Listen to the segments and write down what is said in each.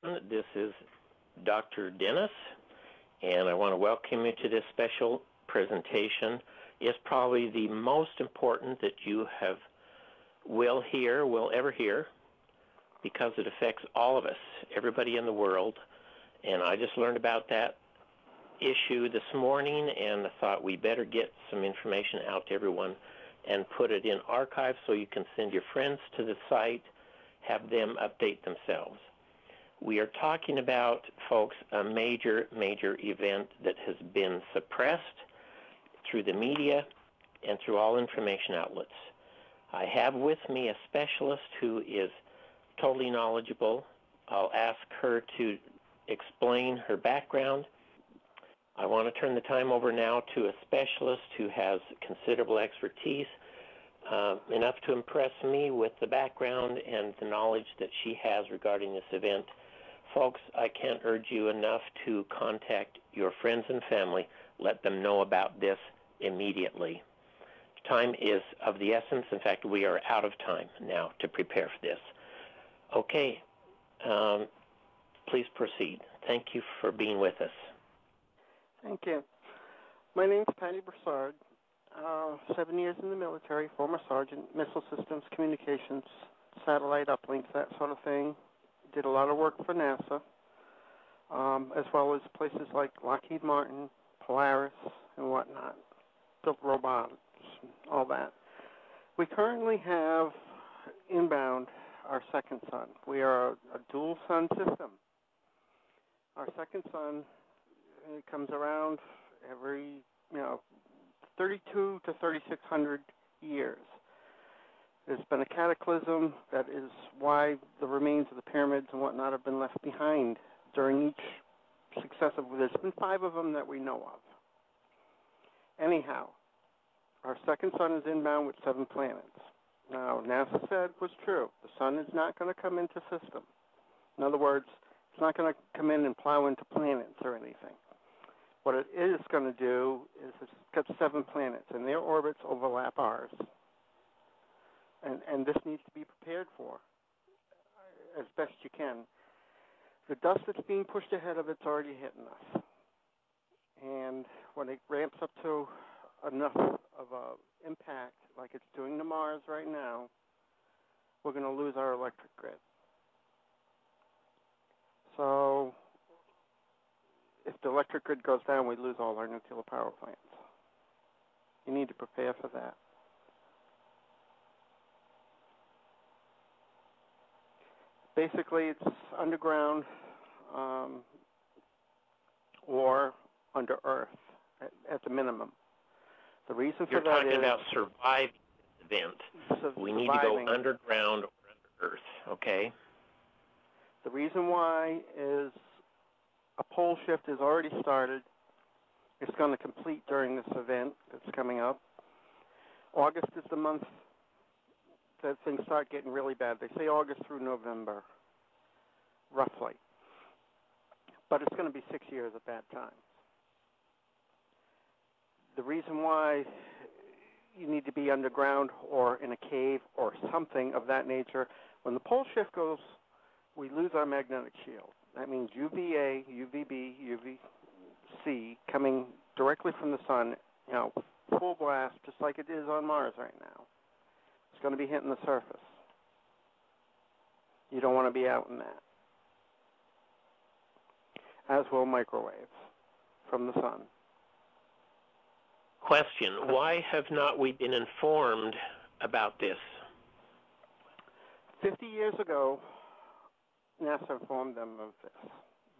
This is Dr. Dennis, and I want to welcome you to this special presentation. It's probably the most important that you will ever hear, because it affects all of us, everybody in the world. And I just learned about that issue this morning, and I thought we better get some information out to everyone and put it in archives so you can send your friends to the site, have them update themselves. We are talking about, folks, a major event that has been suppressed through the media and through all information outlets. I have with me a specialist who is totally knowledgeable. I'll ask her to explain her background. I want to turn the time over now to a specialist who has considerable expertise, enough to impress me with the background and the knowledge that she has regarding this event. Folks, I can't urge you enough to contact your friends and family. Let them know about this immediately. Time is of the essence. In fact, we are out of time now to prepare for this. Okay, please proceed. Thank you for being with us. Thank you. My name's Pattie Brassard. 7 years in the military, former sergeant, missile systems, communications, satellite uplinks, that sort of thing. Did a lot of work for NASA, as well as places like Lockheed Martin, Polaris, and whatnot. Built robots, all that. We currently have inbound our second sun. We are a dual sun system. Our second sun, it comes around every, 32 to 3,600 years. There's been a cataclysm. That is why the remains of the pyramids and whatnot have been left behind during each successive. There's been 5 of them that we know of. Anyhow, our second sun is inbound with 7 planets. Now, NASA said was true. The sun is not going to come into system. In other words, it's not going to come in and plow into planets or anything. What it is going to do is it's got 7 planets, and their orbits overlap ours. And this needs to be prepared for as best you can. The dust that's being pushed ahead of it's already hitting us. And when it ramps up to enough of an impact, like it's doing to Mars right now, we're going to lose our electric grid. So if the electric grid goes down, we lose all our nuclear power plants. You need to prepare for that. Basically, it's underground or under Earth at the minimum. The reason for that is... You're talking about surviving this event. We need to go underground or under Earth, okay? The reason why is a pole shift has already started. It's going to complete during this event that's coming up. August is the month that things start getting really bad. They say August through November, roughly. But it's going to be 6 years of bad times. The reason why you need to be underground or in a cave or something of that nature, when the pole shift goes, we lose our magnetic shield. That means UVA, UVB, UVC coming directly from the sun, full blast, just like it is on Mars right now. It's going to be hitting the surface. You don't want to be out in that. As will microwaves from the sun. Question, why have not we been informed about this? 50 years ago, NASA informed them of this.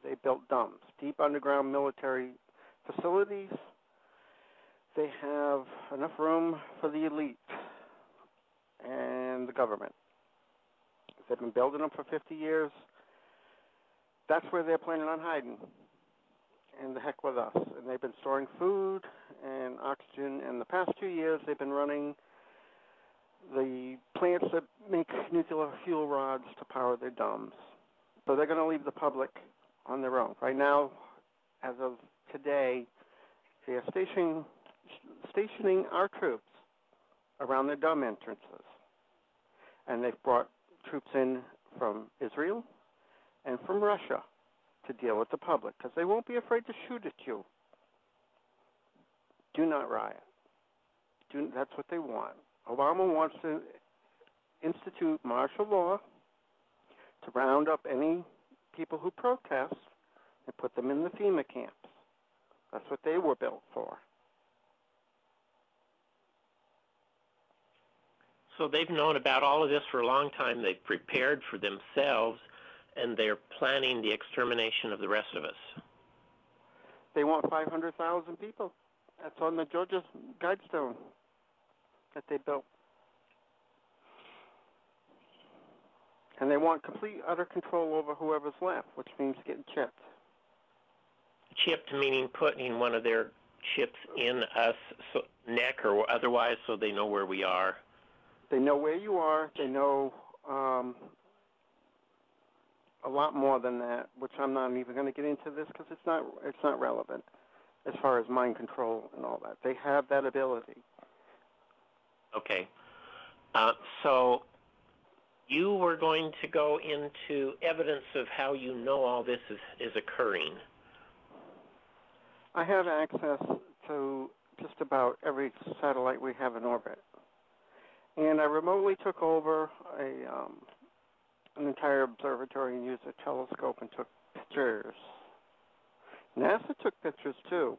They built DUMBs, deep underground military facilities. They have enough room for the elite and the government. They've been building them for 50 years. That's where they're planning on hiding. And the heck with us. And they've been storing food and oxygen. And the past 2 years, they've been running the plants that make nuclear fuel rods to power their DUMBs. So they're going to leave the public on their own. Right now, as of today, they are stationing our troops around their DUMB entrances. And they've brought troops in from Israel, and from Russia to deal with the public, because they won't be afraid to shoot at you. Do not riot. That's what they want. Obama wants to institute martial law to round up any people who protest and put them in the FEMA camps. That's what they were built for. So they've known about all of this for a long time. They've prepared for themselves, and they're planning the extermination of the rest of us. They want 500,000 people. That's on the Georgia Guidestone that they built. And they want complete, utter control over whoever's left, which means getting chipped. Chipped meaning putting one of their chips in us neck or otherwise so they know where we are. They know where you are. They know a lot more than that, which I'm not even going to get into this because it's not relevant as far as mind control and all that. They have that ability. Okay. So you were going to go into evidence of how you know all this is occurring. I have access to just about every satellite we have in orbit. And I remotely took over an entire observatory and used a telescope and took pictures. NASA took pictures too.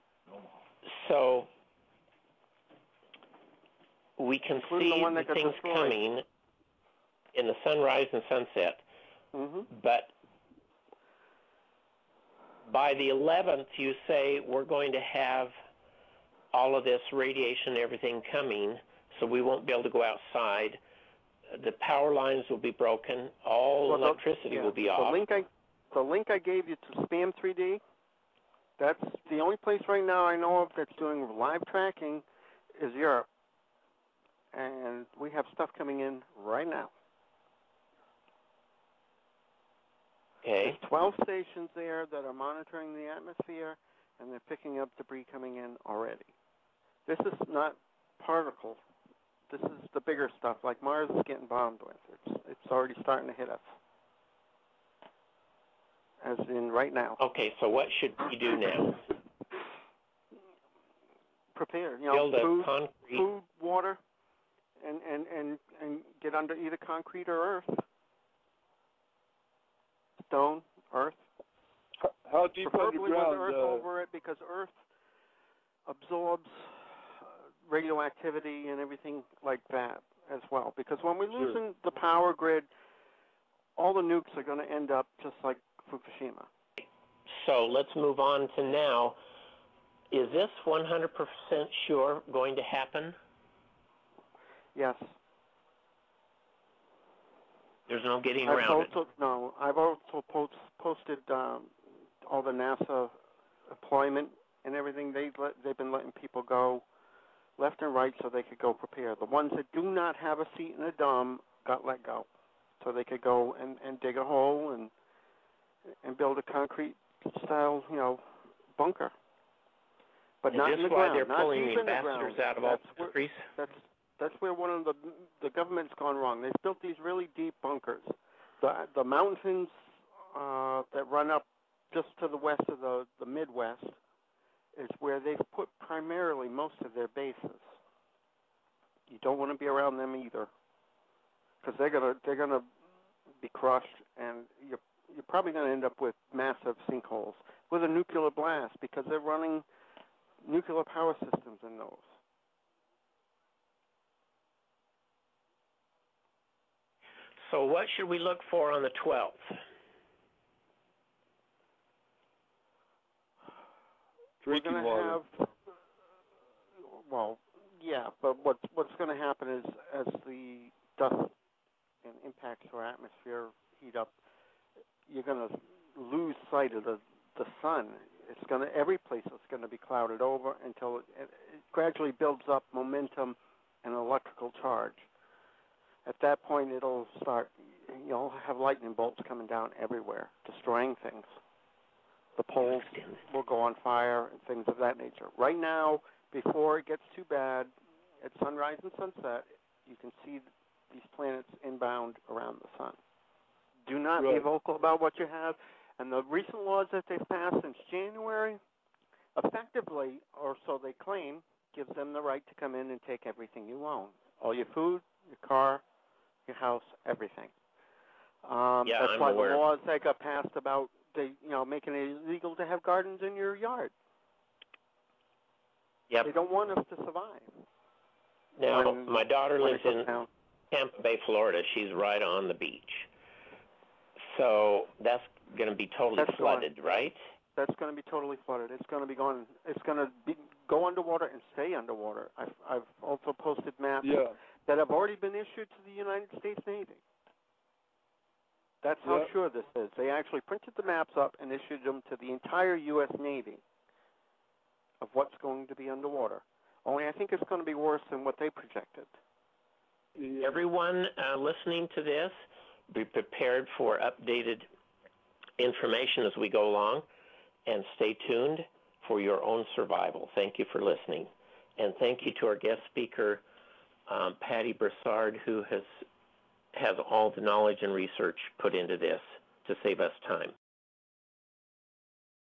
So we can see the things destroyed. coming in the sunrise and sunset. Mm-hmm. But by the 11th, you say we're going to have all of this radiation, everything coming, so we won't be able to go outside. The power lines will be broken. All electricity will be off. The link I gave you to Spam 3D, that's the only place right now I know of that's doing live tracking is Europe. And we have stuff coming in right now. Okay. There's 12 stations there that are monitoring the atmosphere, and they're picking up debris coming in already. This is not particles. This is the bigger stuff, like Mars is getting bombed with. It's already starting to hit us, as in right now. Okay, so what should we do now? Prepare, Build food, water, and get under either concrete or earth. Stone, earth. How deep Preferably underground? with earth over it, because earth absorbs radioactivity and everything like that as well. Because when we're losing the power grid, all the nukes are going to end up just like Fukushima. So let's move on to now. Is this 100% sure going to happen? Yes. There's no getting around it. No, I've also posted all the NASA employment and everything. They've been letting people go left and right so they could go prepare. The ones that do not have a seat in the dome got let go, so they could go and dig a hole and build a concrete style, bunker. But not in the ground. Is this why they're pulling the ambassadors out of all countries? That's where one of the government's gone wrong. They've built these really deep bunkers. The mountains that run up just to the west of the Midwest is where they've put primarily most of their bases. You don't want to be around them either, because they're gonna be crushed, and you're probably going to end up with massive sinkholes with a nuclear blast, because they're running nuclear power systems in those. So what should we look for on the 12th? Drinking water. But what's going to happen is as the dust and impacts our atmosphere heat up, you're going to lose sight of the sun. Every place is going to be clouded over until it gradually builds up momentum and electrical charge. At that point, it'll start. You'll have lightning bolts coming down everywhere, destroying things. The poles will go on fire and things of that nature. Right now, before it gets too bad, at sunrise and sunset, you can see these planets inbound around the sun. Do not be vocal about what you have. And the recent laws that they've passed since January, effectively, or so they claim, gives them the right to come in and take everything you own. All your food, your car, your house, everything. That's I'm why aware. the laws that got passed about making it illegal to have gardens in your yard. Yep. They don't want us to survive. Now, my daughter lives in Tampa Bay, Florida. She's right on the beach. So that's going to be totally flooded, right? That's going to be totally flooded. It's going to be going. It's going to go underwater and stay underwater. I've also posted maps that have already been issued to the United States Navy. That's how sure this is. They actually printed the maps up and issued them to the entire U.S. Navy of what's going to be underwater. Only I think it's going to be worse than what they projected. Everyone listening to this, be prepared for updated information as we go along, and stay tuned for your own survival. Thank you for listening. And thank you to our guest speaker, Pattie Brassard, who has all the knowledge and research put into this to save us time.